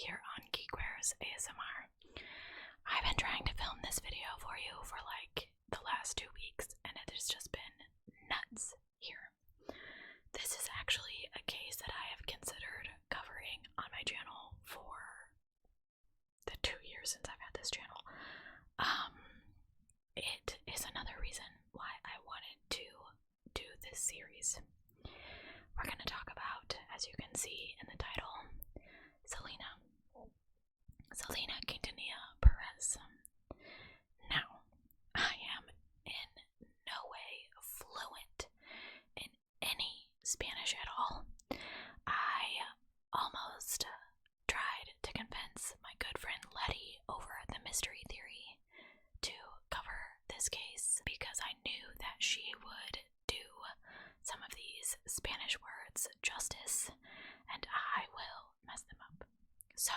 here on GeekWares ASMR. I've been trying to film this video for you for like the last 2 weeks, and it has just been nuts here. This is actually a case that I have considered covering on my channel for the 2 years since I've had this channel. It is another reason why I wanted to do this series. We're going to talk about, as you can see in the title, Selena Quintanilla Perez. Now, I am in no way fluent in any Spanish at all. I almost tried to convince my good friend Letty over at the Mystery Theory to cover this case because I knew that she would do some of these Spanish words justice, and I will mess them up. So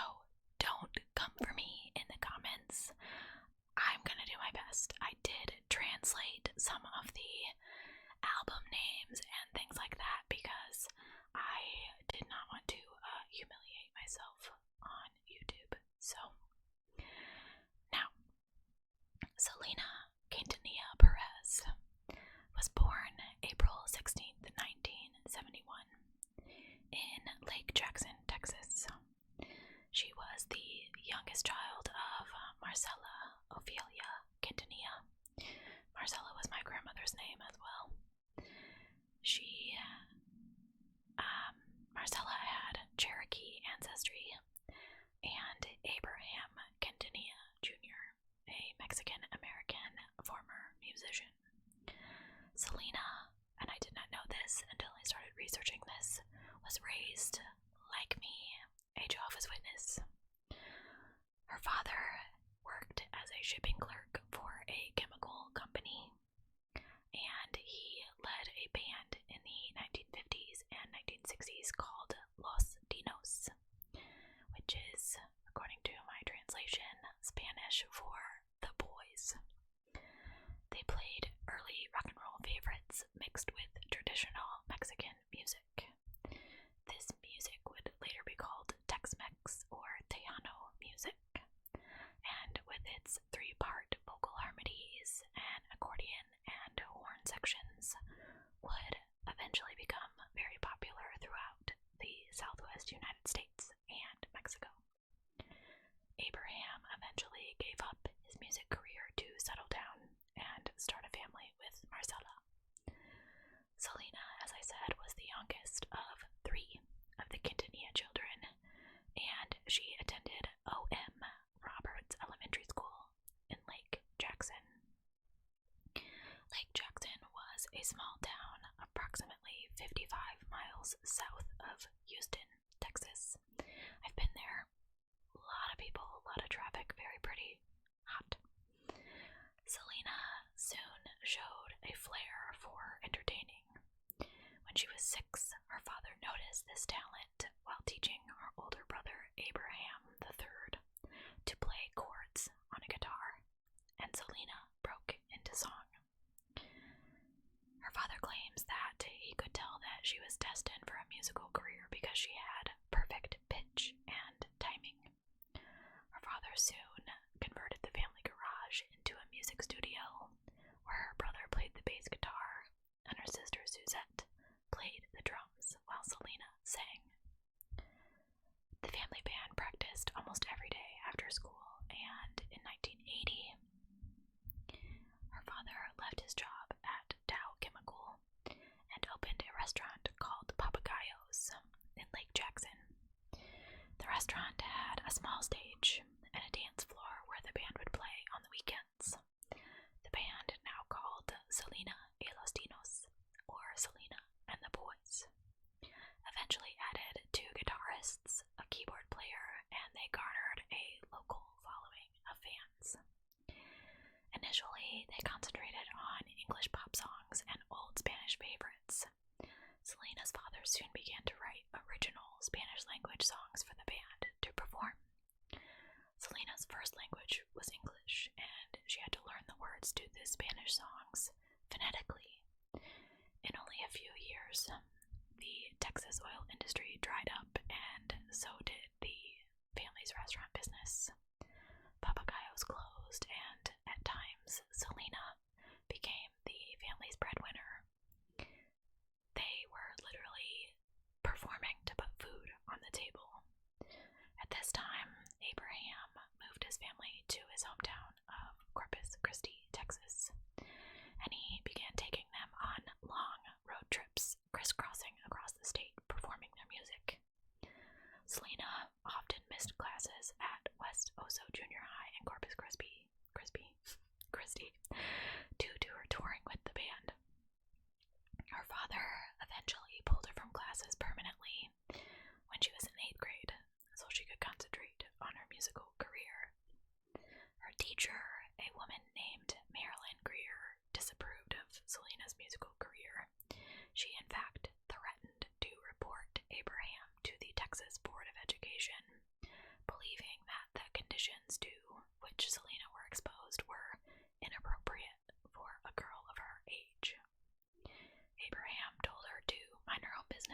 don't come for me in the comments. I'm gonna do my best. I did translate some of the album names and things like that because I did not want to humiliate myself on YouTube. So now, Selena Quintanilla Perez was born April 16th, 1971 in Lake Jackson, Texas. She was the youngest child of Marcella Ophelia Quintanilla. Marcella was my grandmother's name as well. Marcella had Cherokee ancestry, and Abraham Quintanilla Jr., a Mexican-American former musician. Selena, and I did not know this until I started researching this, was raised, like me, a Jehovah's Witness. Her father worked as a shipping clerk for a chemical company, and he led a band in the 1950s and 1960s called Los Dinos, which is, according to my translation, Spanish for the boys. They played early rock and roll favorites mixed with traditional Mexican music. This music would later be called Tex-Mex or Tejano music, and with its 3-part vocal harmonies and accordion and horn sections, would eventually become very popular throughout the Southwest United States and Mexico. Abraham eventually gave up his music career to settle down and start a family with Marcella. Selena, as I said, was the youngest of 3 of the Quintanilla children, and she attended O.M. Roberts Elementary School in Lake Jackson. Lake Jackson was a small town approximately 55 miles south of Houston, Texas. I've been there. A lot of people, a lot of traffic, very pretty, hot. Selena soon showed a flair for entertaining. When she was 6, her father noticed this talent while teaching her older brother Abraham III to play chords on a guitar, and Selena broke into song. Her father claims that he could tell that she was destined for a musical career because she had perfect pitch and timing. Her father soon converted the family garage into a music studio where her brother played the bass guitar and her sister Suzette played the drums while Selena sang. The family band practiced almost every day after school, and in 1980, her father left his job at Dow Chemical and opened a restaurant called Papagayos in Lake Jackson. The restaurant had a small stage and a dance floor where the band would play on the weekends. The band, now called Selena y los Dinos, or Selena and the Boys, eventually added 2 guitarists, a keyboard player, and they garnered a local following of fans. Initially, they concentrated on English pop songs and old Spanish favorites. Selena's father soon began to write original Spanish-language songs for the band to perform. Selena's first language was English, and she had to learn the words to the Spanish songs phonetically. In only a few years, the Texas oil industry dried up, and so did the family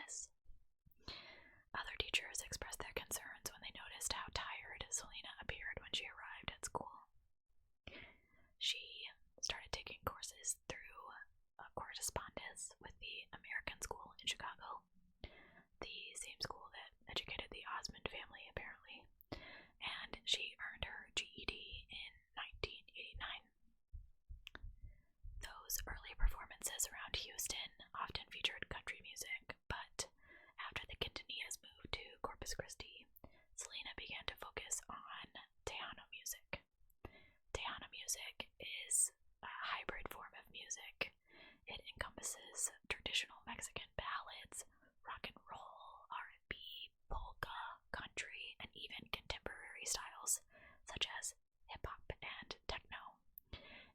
business. Other teachers expressed their concerns when they noticed how tired Selena appeared when she arrived at school. She started taking courses through correspondence with the American School in Chicago, the same school that educated the Osmond family, apparently, and she earned her GED in 1989. Those early performances around Houston often featured country music, but after the Quintanillas moved to Corpus Christi, Selena began to focus on Tejano music. Tejano music is a hybrid form of music. It encompasses traditional Mexican ballads, rock and roll, R&B, polka, country, and even contemporary styles such as hip-hop and techno.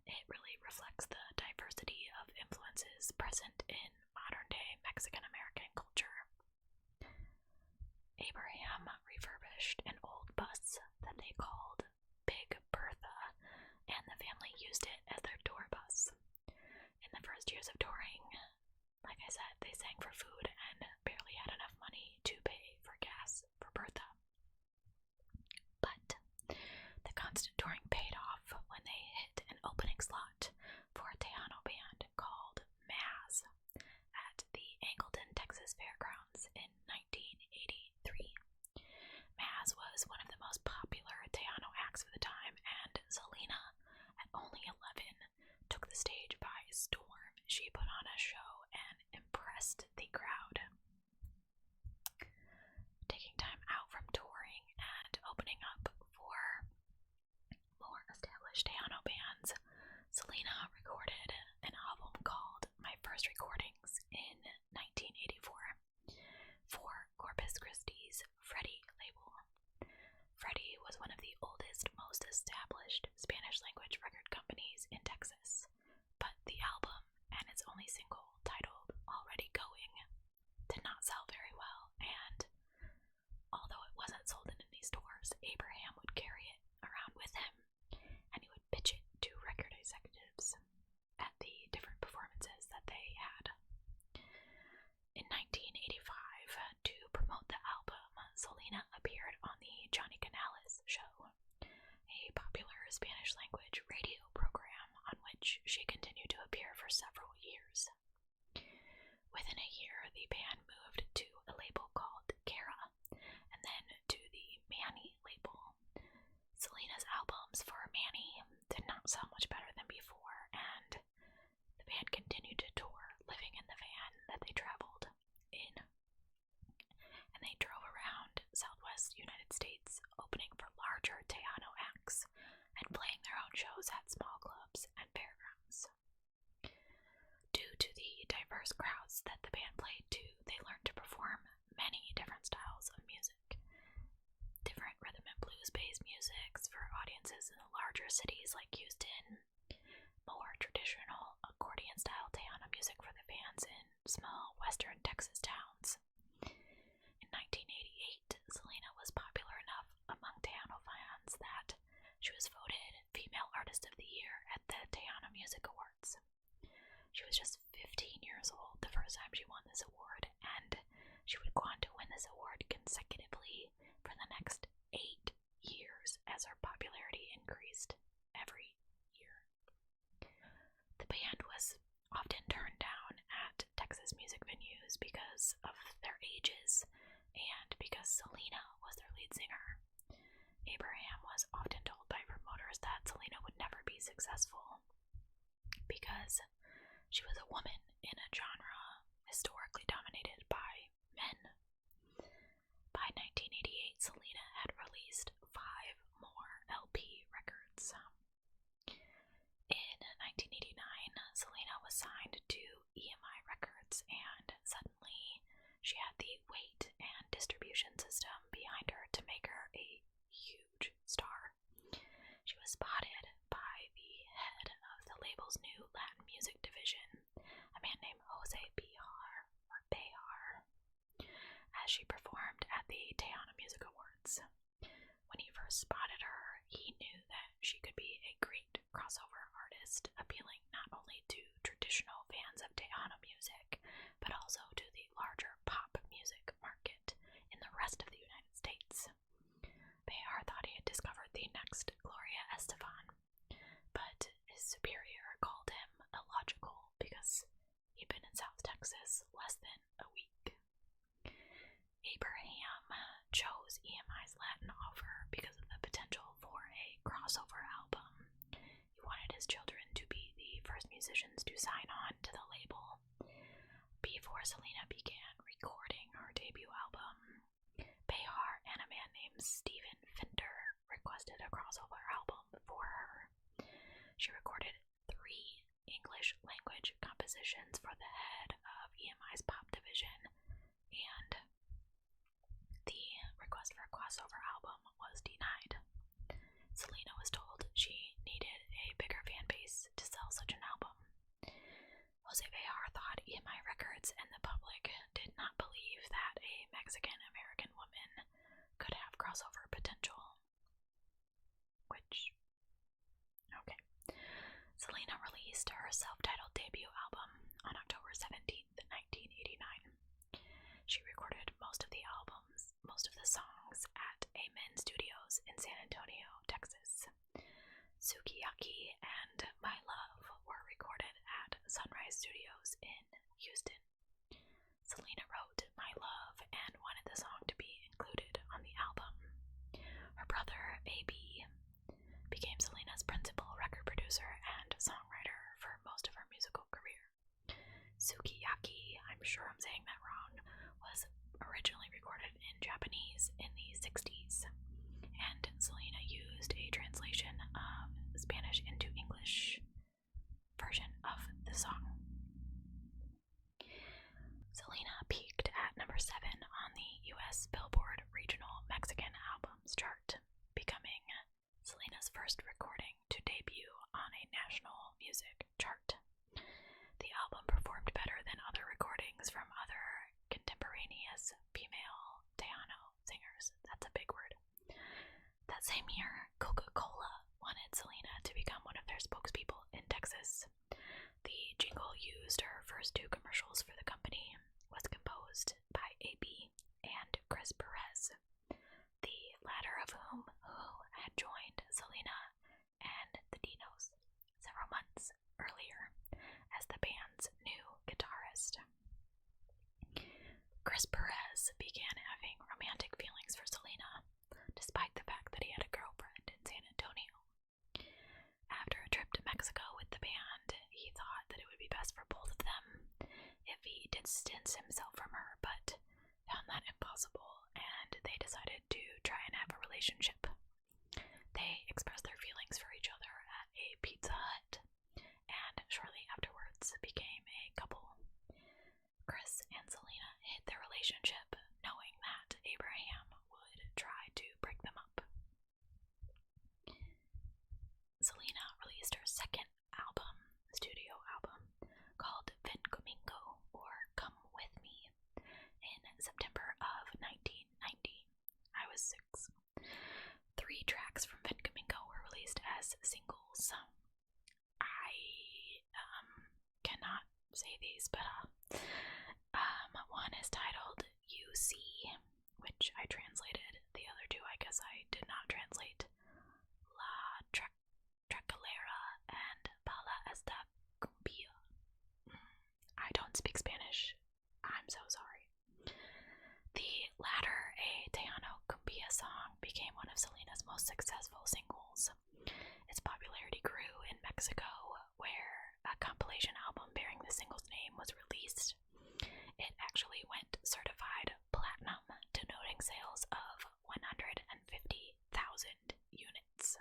It really reflects the diversity of influences present in modern-day Mexican-American culture. Abraham refurbished an old bus that they called Big Bertha, and the family used it as their tour bus. In the first years of touring, like I said, they sang for food and barely had enough money to pay for gas for Bertha. But the constant touring paid off when they hit an opening slot for a Tejano band called Maz at the Angleton, Texas Fairgrounds in 1983. Maz was one of the most popular Tejano acts of the time, and Selena, at only 11, took the stage by storm. She put on a show and impressed the crowd. Taking time out from touring and opening up for more established Tejano bands, Selena recorded an album called My First Recordings in 1984 for Corpus Christi's Freddie label. Freddie was one of the oldest, most established Spanish-language record companies in Texas, but the album and its only single, titled Already Going, did not sell very well, and although it wasn't sold in any stores, Abraham would carry it around with him, and he would pitch it to record executives at the different performances that they had. In 1985, to promote the album, Selena appeared on the Johnny Canales Show, a popular Spanish-language radio program on which she continued to appear for several years. Within a year, the band moved to a label called Kara, and then to the Manny label. Selena's albums for Manny did not sell much better than before, and the band continued to tour, living in the van that they traveled in. And they drove around Southwest United States, opening for larger Tejano acts and playing their own shows at small clubs and fairgrounds. Due to the diverse crowds that the band played to, they learned to perform many different styles of music. Different rhythm and blues-based musics for audiences in the larger cities like Houston, more traditional accordion-style Tejano music for the fans in small western Texas towns. In 1988, Selena was popular enough among Tejano fans that she was voted Female Artist of the Year at the Tejano Music Awards. She was just 15 years old the first time she won this award, and she would go on to win this award consecutively for the next 8 years as her popularity increased every year. The band was often turned down at Texas music venues because of their ages and because Selena was their lead singer. Abraham was often told by promoters that Selena would never be successful because she was a woman in a genre historically dominated by men. By 1988, Selena had released 5 more LP records. In 1989, Selena was signed to EMI Records, and suddenly she had the weight and distribution system behind her to make her a huge star. She was spotted by the head of the label's new Latin music division, a man named Jose Behar, as she performed at the Tejano Music Awards. When he first spotted her, he knew that she could be a great crossover artist, appealing not only to traditional fans of Tejano music, but also to the larger pop his children to be the first musicians to sign on to the label. Before Selena began recording her debut album, Behar and a man named Steven Finder requested a crossover album for her. She recorded 3 English-language compositions for the head of EMI's pop division, and the request for a crossover album was denied. Selena was told she needed a bigger fan base to sell such an album. Jose Behar thought EMI Records and the public did not believe that a Mexican-American woman could have crossover potential. Okay. Selena released her self-titled debut album on October 17th, 1989. She recorded most of the songs at Aimee Studios in San Antonio, Texas. Sukiyaki and My Love were recorded at Sunrise Studios in Houston. Selena wrote My Love and wanted the song to be included on the album. Her brother, Aimee, became Selena's principal record producer and songwriter for most of her musical career. Sukiyaki, I'm sure I'm saying that wrong, was originally recorded in Japanese in the 60s, and Selena used a translation of Spanish into English version of the song. Selena peaked at number 7 on the US Billboard Regional Mexican Albums chart, becoming Selena's first recording to debut on a national music chart. The album performed better than other recordings from other contemporaneous female Tejano singers. That's a big word. That same year, Coca-Cola wanted Selena to become one of their spokespeople in Texas. The jingle used her first 2 commercials for the company was composed by Aimee and Chris Perez, the latter of whom had joined Selena and the Dinos several months earlier as the band's new guitarist. Chris Perez began having romantic feelings for Selena, despite the fact that he had a girlfriend in San Antonio. After a trip to Mexico with the band, he thought that it would be best for both of them if he distanced himself from her, but found that impossible, and they decided to try and have a relationship. They expressed their feelings for each other at a Pizza Hut, and shortly afterwards became a couple. Chris and Selena hid their relationship, knowing that Abraham would try to break them up. Selena released her second studio album, called Ven Conmigo, or Come With Me, in September of 1990. I was 6. 3 tracks from Ven Conmigo were released as singles. I cannot say these, but one is titled You See, which I translated. The other 2 I guess I did not translate. La Tracalera and Bala Esta Cumbia. I don't speak Spanish. I'm so sorry. The latter, a Tejano Cumbia song, became one of Selena's most successful singles. Its popularity grew in Mexico, where a compilation album bearing the single's name was released. It actually went certified platinum, denoting sales of 150,000 units.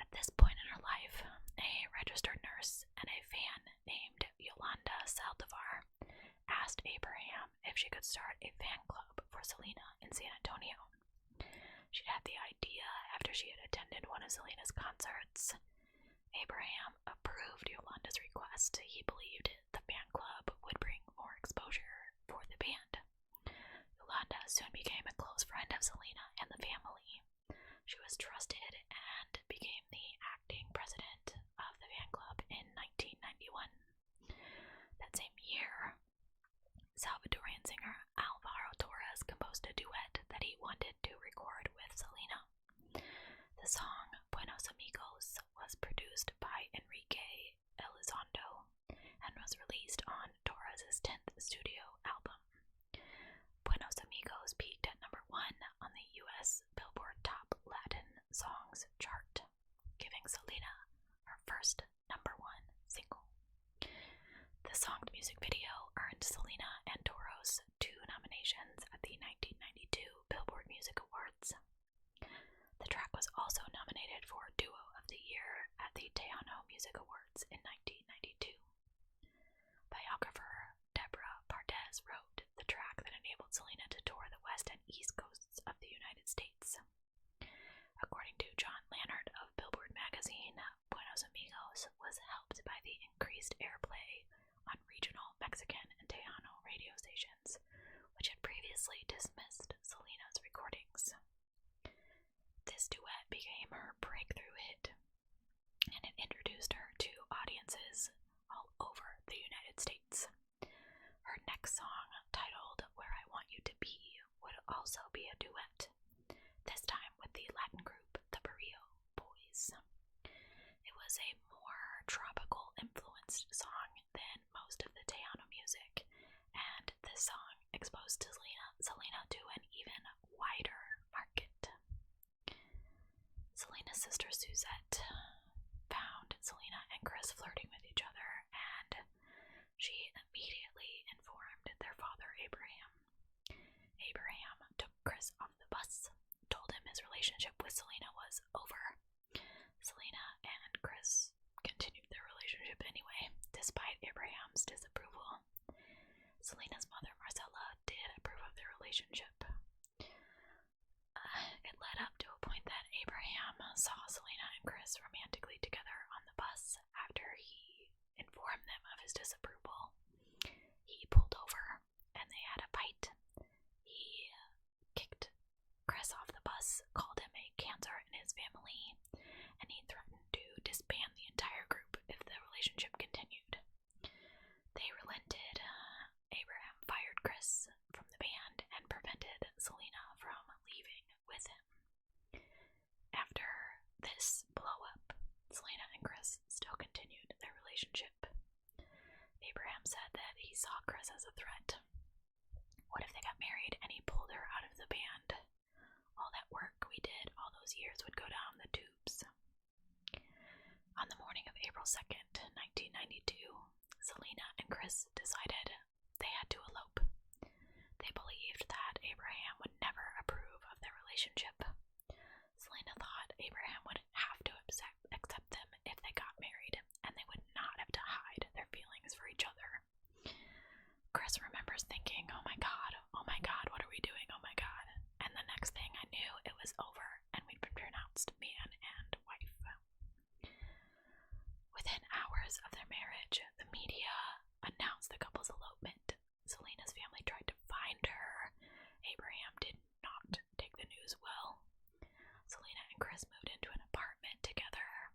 At this point in her life, a registered nurse and a fan named Yolanda Saldivar asked Abraham if she could start a fan club for Selena in San Antonio. She'd had the idea after she had attended one of Selena's concerts. Abraham approved Yolanda's request. He believed the fan club would bring more exposure for the band. Yolanda soon became a close friend of Selena and the family. She was trusted and became the acting president of the fan club in 1991. That same year, Salvadorian singer Alvaro Torres composed a duet that he wanted to record with Selena. The song Buenos Amigos was produced by Enrique Elizondo and was released on Torres' 10th studio album. Buenos Amigos peaked at number Tejano Music Awards in 1992. Biographer Deborah Pardez wrote the track that enabled Selena to tour the west and east coasts of the United States. According to John Lannert of Billboard magazine, Buenos Amigos was helped by the increased airplay on regional Mexican and Tejano radio stations, which had previously dismissed Selena's recordings. This duet became her breakthrough hit, and it introduced her to audiences all over the United States. Her next song, titled Where I Want You to Be, would also be a duet, this time with the Latin group the Barrio Boys. It was a more tropical influenced song than most of the Tejano music, and this song exposed Selena to an even wider market. Selena's sister Suzette found Selena and Chris flirting with each other, and she immediately informed their father Abraham. Abraham took Chris off the bus, told him his relationship with Selena was over. Selena and Chris continued their relationship anyway, despite Abraham's disapproval. Selena's mother, Marcella, did approve of their relationship. It led up to a point that Abraham saw Selena and Chris romantically together on the bus after he informed them of his disapproval. He pulled over and they had a fight. He kicked Chris off the bus, called him a cancer in his family, and he threatened to disband the entire group if the relationship continued. They relented. Abraham fired Chris from the band and prevented Selena from leaving with him. After this blow-up, Selena and Chris still continued their relationship. Abraham said that he saw Chris as a threat. What if they got married and he pulled her out of the band? All that work we did all those years would go down the tubes. On the morning of April 2nd, 1992, Selena and Chris decided they had to elope. They believed that Abraham would never approve of their relationship. Selena thought Abraham would have to accept them if they got married, and they would not have to hide their feelings for each other. Chris remembers thinking, oh my god, what are we doing, oh my god. And the next thing I knew, it was over, and we'd been pronounced man and wife. Within hours of their marriage, the media announced the couple's elopement. Selena's family tried to find her. Abraham did not take the news well. Selena and Chris moved into an apartment together.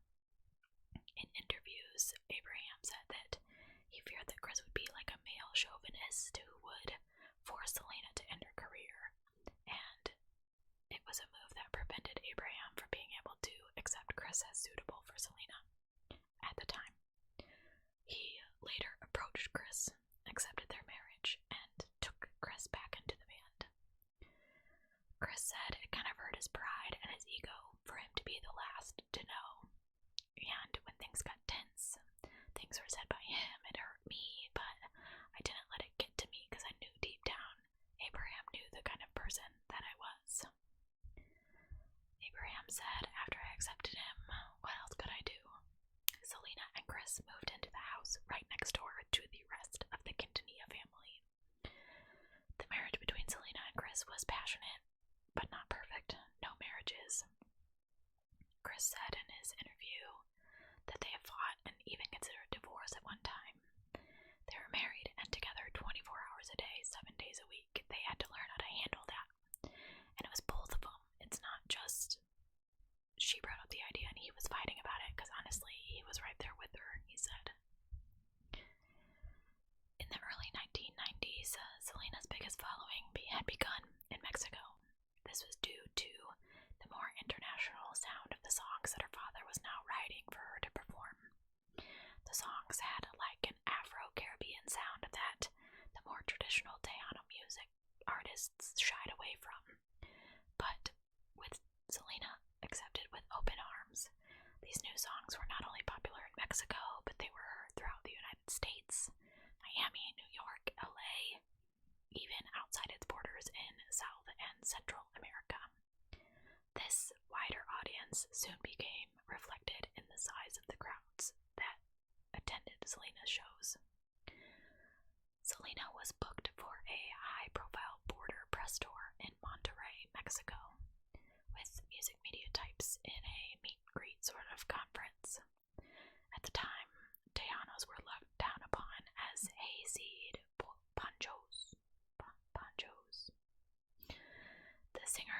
In interviews, Abraham said that he feared that Chris would be like a male chauvinist who would force Selena to end her career, and it was a move that prevented Abraham from being able to accept Chris as suitable for Selena at the time. He later approached Chris, accepted their marriage, and took Chris back into the band. Chris said it kind of hurt his pride and his ego for him to be the last to know. And when things got tense, things were said by him, it hurt me, but I didn't let it get to me because I knew deep down Abraham knew the kind of person that I was. Abraham said after I accepted him, what else could I do? Selena and Chris moved into the house right next door to the rest of the Quintanilla family. The marriage between Selena and Chris was passionate, but not perfect. No marriages. Chris said in his interview that they had fought and even considered divorce at one time. They were married and together 24 hours a day, 7 days a week. They had to learn how to handle that. And it was both of them. It's not just she brought up the idea and he was fighting about it, because honestly, he was right there with her, he said. In the early 1990s, Selena's biggest following had begun in Mexico. This was due to the more international sound of the songs that her father was now writing for her to perform. The songs had like an Afro-Caribbean sound that the more traditional Tejano music artists shied away from. But with Selena accepted with open arms, these new songs were not only popular in Mexico, but they were heard throughout the United States, Miami, New York, LA, even outside its borders in South and Central America. This wider audience soon became reflected in the size of the crowd.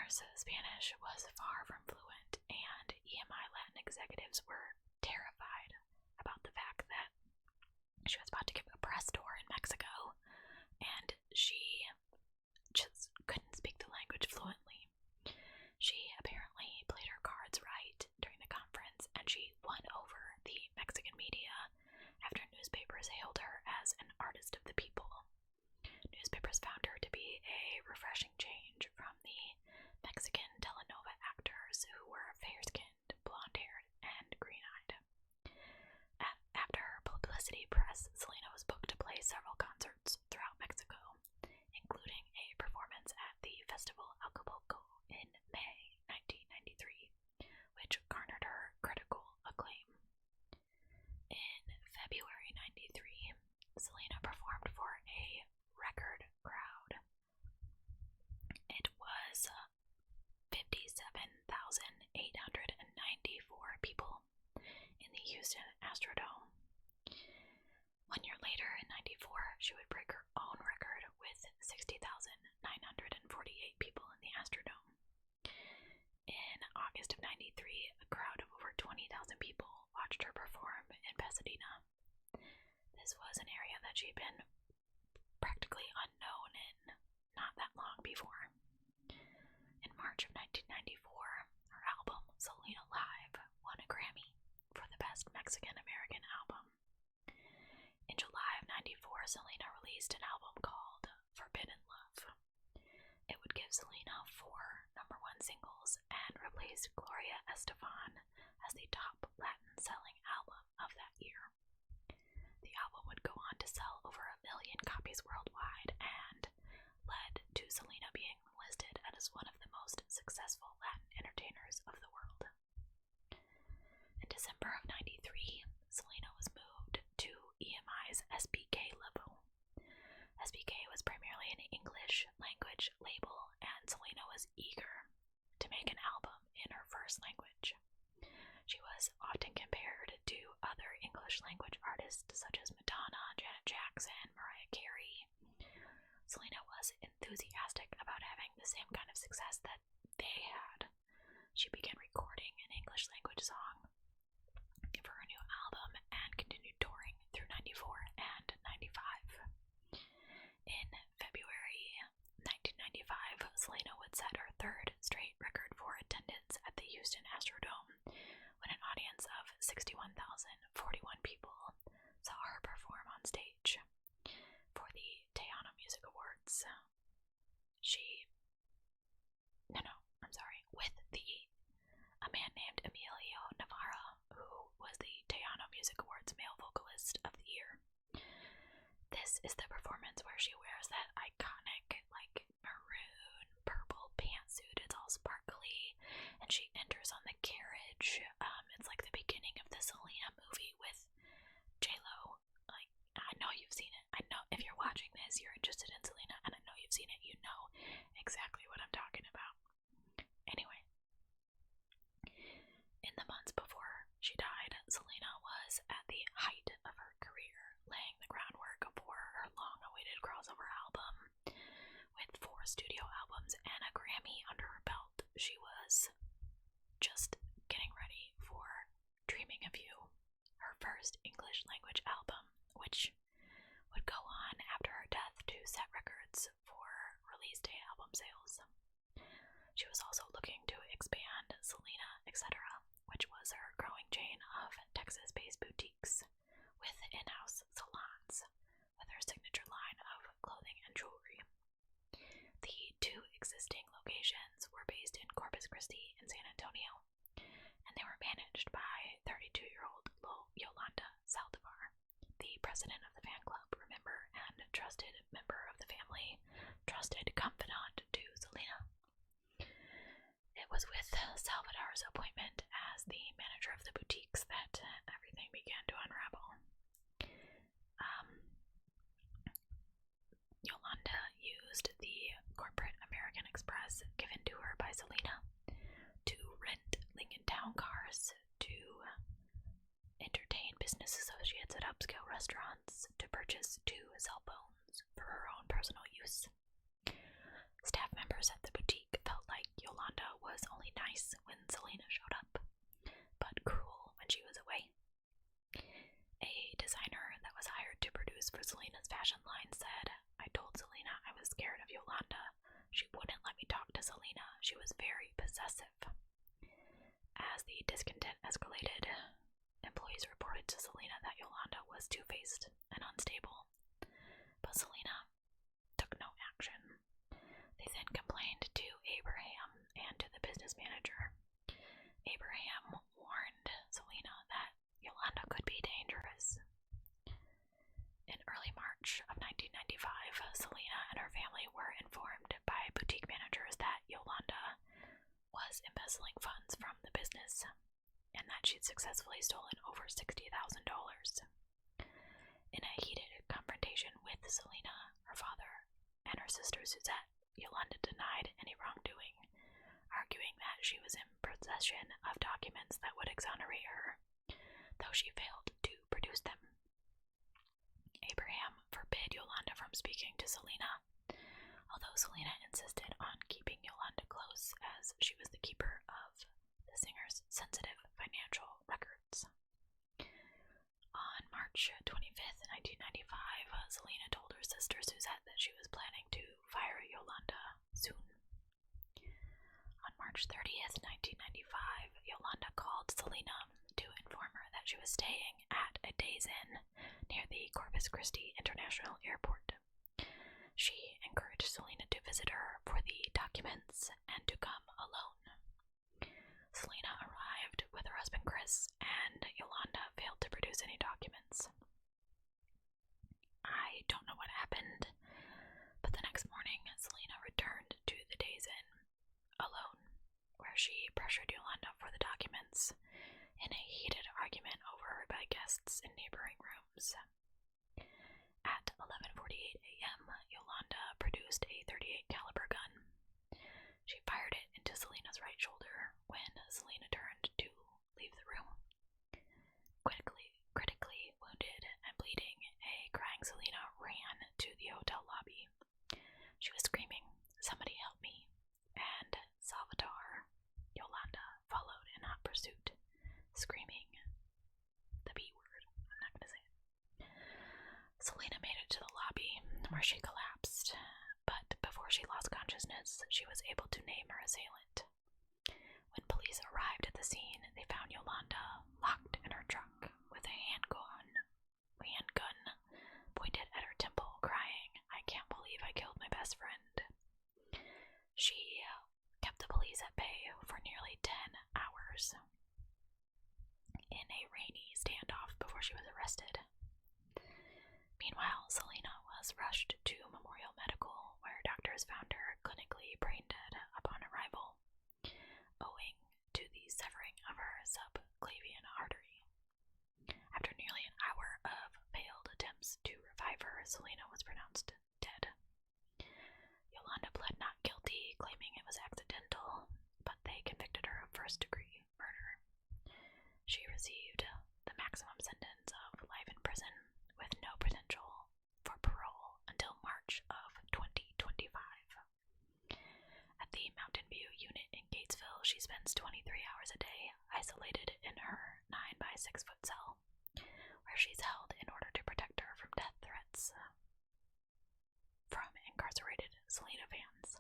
course, Spanish was far from fluent, and EMI Latin executives were terrified about the fact that she was about to give a press tour in Mexico, and she just couldn't speak the language fluently. She apparently played her cards right during the conference, and she won over the Mexican media after newspapers hailed her as an artist of the people. Newspapers found her to be a refreshing change from the Mexican telenovela actors who were fair-skinned, blonde-haired, and green-eyed. After her publicity press, Selena was booked to play several concerts throughout Mexico, including a performance at the Festival Acapulco in May 1993, which garnered her critical acclaim. In February 93, Selena performed for a record crowd. It was 57,894 people in the Houston Astrodome. 1 year later, in 94, she would break her own record with 60,948 people in the Astrodome. In August of 93, a crowd of over 20,000 people watched her perform in Pasadena. This was an area that she'd been practically unknown in not that long before. In March of 1994, her album, Selena Live, won a Grammy for the Best Mexican-American Album. In July of 94, Selena released an album called Forbidden Love. It would give Selena 4 #1 singles and replace Gloria Estefan as the top Latin-selling album of that year. The album would go on to sell over 1 million copies worldwide and led to Selena being listed as one of the most successful Latin entertainers of the world. In December of 93, Selena was moved to EMI's SBK level. SBK was primarily an English language label, and Selena was eager to make an album in her first language. She was often compared to other English language artists such as Madonna, Janet Jackson, Mariah Carey. Selena was enthusiastic about having the same kind of success that they had. She began recording an English language song for her new album and continued touring through 94 and 95. In February 1995, Selena would set her 3rd straight record for attendance at the Houston Astrodome when an audience of 61,041 people saw her perform on stage. For the Hahna Music Awards, with a man named Emilio Navarra, who was the Hahna Music Awards Male Vocalist of the Year. This is the performance where she wears that iconic, maroon, purple pantsuit. It's all sparkly, and she enters on the carriage. It's like the beginning of the Selena movie with J-Lo. I know you've seen it. I know if you're watching this, you're interested in Selena, and I know you've seen it. You know exactly what I'm talking about. Anyway, in the months before she died, Selena was at the height of her career, laying the groundwork for her long-awaited crossover album. With 4 studio albums and a Grammy under her belt, she was just getting ready for Dreaming of You, her first English language album, which would go on after her death to set records for release day album sales. She was also looking to expand Selena, etc., which was her growing chain of Texas-based boutiques with in-house salons with her signature line of clothing and jewelry. The 2 existing locations were based in Corpus Christi and San Antonio, and they were managed by 32-year-old Yolanda Saldivar, the president of the fan club, remember, and trusted member of the family, trusted confidant to Selena. It was with Salvador's appointment as the manager of the boutiques that everything began to unravel. Yolanda used the corporate American Express given to her by Selena to rent Lincoln Town cars, to entertain business associates at upscale restaurants, to purchase 2 cell phones for her own personal use. Staff members at the boutique felt like Yolanda possessive. As the discontent escalated, employees reported to Selena that Yolanda was two-faced and unstable, but Selena took no action. They then complained to Abraham and to the business manager. Abraham warned Selena that Yolanda could be dangerous. In early March of 1995, Selena and her family were informed by boutique managers that Yolanda was embezzling funds from the business and that she'd successfully stolen over $60,000. In a heated confrontation with Selena, her father, and her sister Suzette, Yolanda denied any wrongdoing, arguing that she was in possession of documents that would exonerate her, though she failed to produce them. Abraham forbid Yolanda from speaking to Selena, although Selena insisted on keeping Yolanda close as she was the keeper of the singer's sensitive financial records. On March 25th, 1995, Selena told her sister Suzette that she was planning to fire Yolanda soon. On March 30th, 1995, Yolanda called Selena to inform her that she was staying at a Days Inn near the Corpus Christi International Airport. She encouraged Selena to visit her for the documents and to come alone. Selena arrived with her husband Chris, and Yolanda failed to produce any documents. I don't know what happened, but the next morning, Selena returned to the Days Inn alone, where she pressured Yolanda for the documents in a heated argument overheard by guests in neighboring rooms. At 11:48 a.m., Yolanda produced a .38 caliber gun. She fired it into Selena's right shoulder when Selena turned to leave the room. Critically wounded and bleeding, a crying Selena ran to the hotel lobby. She was screaming, "Somebody help me," and Salvatore, Yolanda, followed in hot pursuit, screaming the B word. I'm not going to say it. Selena made it to the lobby, where she collapsed, but before she lost consciousness, she was able to name her assailant. When police arrived at the scene, they found Yolanda locked in her truck with a handgun pointed at her temple, crying, "I can't believe I killed my best friend." She kept the police at bay for nearly 10 hours in a rainy standoff before she was arrested. Meanwhile, Selena was rushed to Memorial Medical, where doctors found her clinically brain dead upon arrival, owing to the severing of her subclavian artery. After nearly an hour of failed attempts to revive her, Selena was pronounced dead. Yolanda pled not guilty, claiming it was accidental, but they convicted her of first-degree murder. She received the maximum sentence of life in prison, with no potential for parole until March of 2025. At the Mountain View unit in Gatesville, she spends 23 hours a day isolated in her 9-by-6 foot cell, where she's held in order to protect her from death threats from incarcerated Selena fans.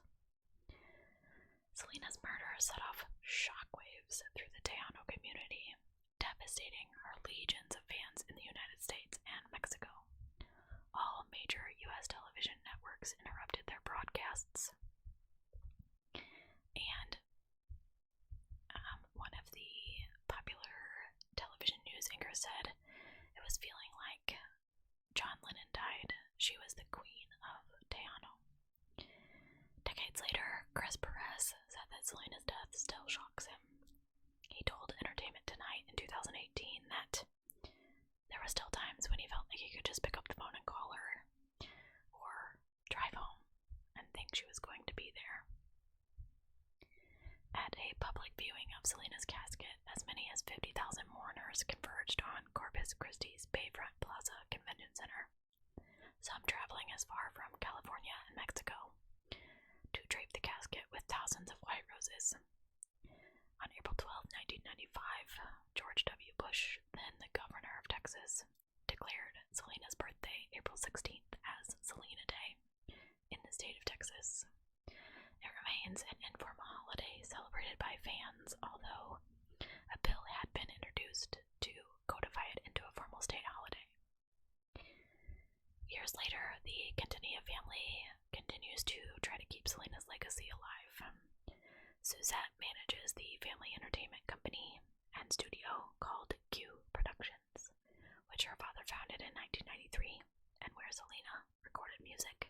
Selena's murder set off shockwaves through the Tejano community, devastating her legions of fans in the United States and Mexico. All major U.S. television networks interrupted their broadcasts, and one of the popular television news anchors said it was feeling like John Lennon died. She was the queen of Tejano. Decades later, Chris Perez said that Selena's death still shocks him. He told Entertainment Tonight in 2018 that there were still times when he felt like he could just pick up the phone and call her, or drive home and think she was going to be there. At a public viewing of Selena's casket, as many as 50,000 mourners converged on Corpus Christi's Bayfront Plaza Convention Center, some traveling as far from California and Mexico to drape the casket with thousands of white roses. On April 12, 1995, George W. Bush, then the governor of Texas, declared Selena's birthday, April 16th, as Selena Day in the state of Texas. It remains an informal holiday celebrated by manages the family entertainment company and studio called Q Productions, which her father founded in 1993 and where Selena recorded music.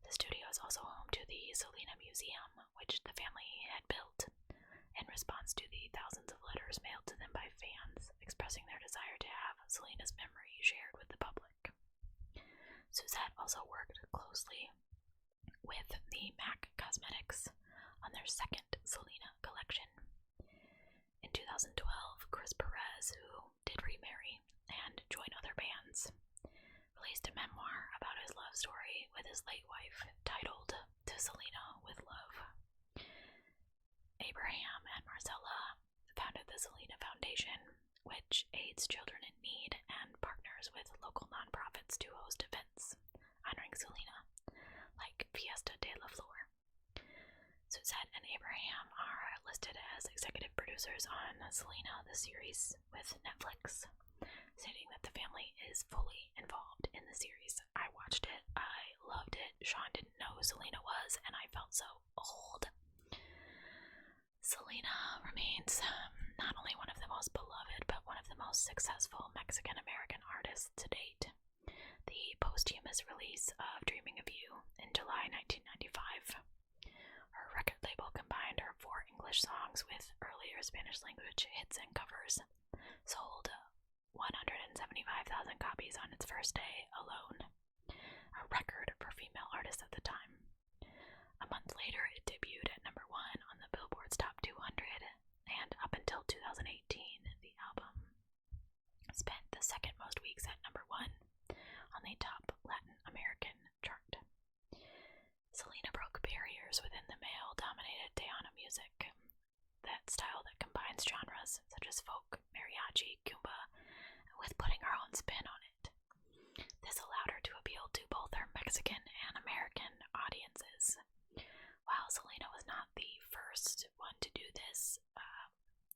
The studio is also home to the Selena Museum, which the family had built in response to the thousands of letters mailed to them by fans expressing their desire to have Selena's memory shared with the public. Suzette also worked closely with the MAC Cosmetics on their second Selena collection. In 2012, Chris Perez, who did remarry and join other bands, released a memoir about his love story with his late wife titled To Selena with Love. Abraham and Marcella founded the Selena Foundation, which aids children in need and partners with local nonprofits to host events honoring Selena, like Fiesta de la Flor. Suzette and Abraham are listed as executive producers on Selena, the series, with Netflix, stating that the family is fully involved in the series. I watched it, I loved it. Sean didn't know who Selena was, and I felt so old. Selena remains not only one of the most beloved, but one of the most successful Mexican-American artists to date. The posthumous release of Dreaming of You in July 1995. Her record label combined her 4 English songs with earlier Spanish-language hits and covers, sold 175,000 copies on its first day alone, a record for female artists at the time. A month later, it debuted at number 1 on the Billboard's Top 200, and up until 2018, the album spent the second most weeks at number 1 on the top Latin American chart. Selena broke barriers within the male-dominated Tejano music, that style that combines genres such as folk, mariachi, cumbia, with putting her own spin on it. This allowed her to appeal to both her Mexican and American audiences. While Selena was not the first one to do this,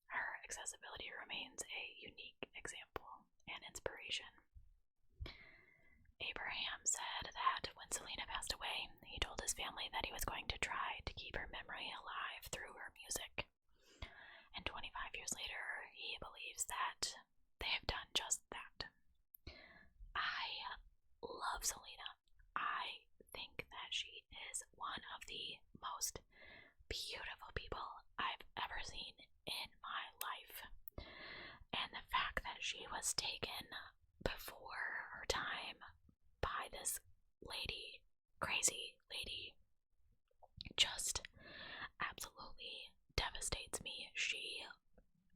her accessibility remains a unique example and inspiration. Abraham said that when Selena passed away, he told his family that he was going to try to keep her memory alive through her music. And 25 years later, he believes that they have done just that. I love Selena. I think that she is one of the most beautiful people I've ever seen in my life. And the fact that she was taken before her time by this lady, crazy lady, just absolutely devastates me. She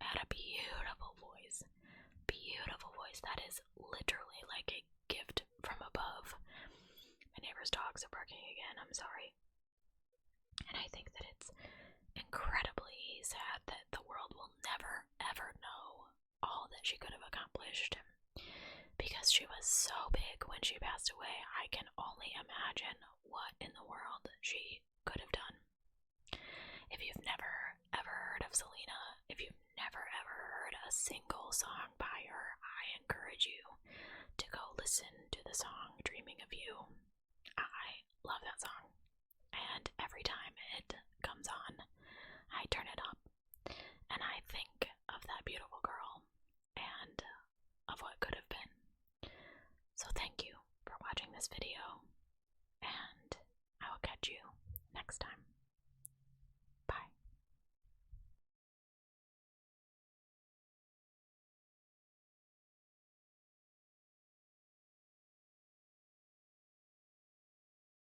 had a beautiful voice that is literally like a gift from above. My neighbor's dogs are barking again, I'm sorry. And I think that it's incredibly sad that the world will never ever know all that she could have accomplished, because she was so big when she passed away. I can only imagine what in the world she could have done. If you've never ever heard of Selena, if you've never ever heard a single song by her, I encourage you to go listen to the song Dreaming of You. I love that song, and every time it comes on,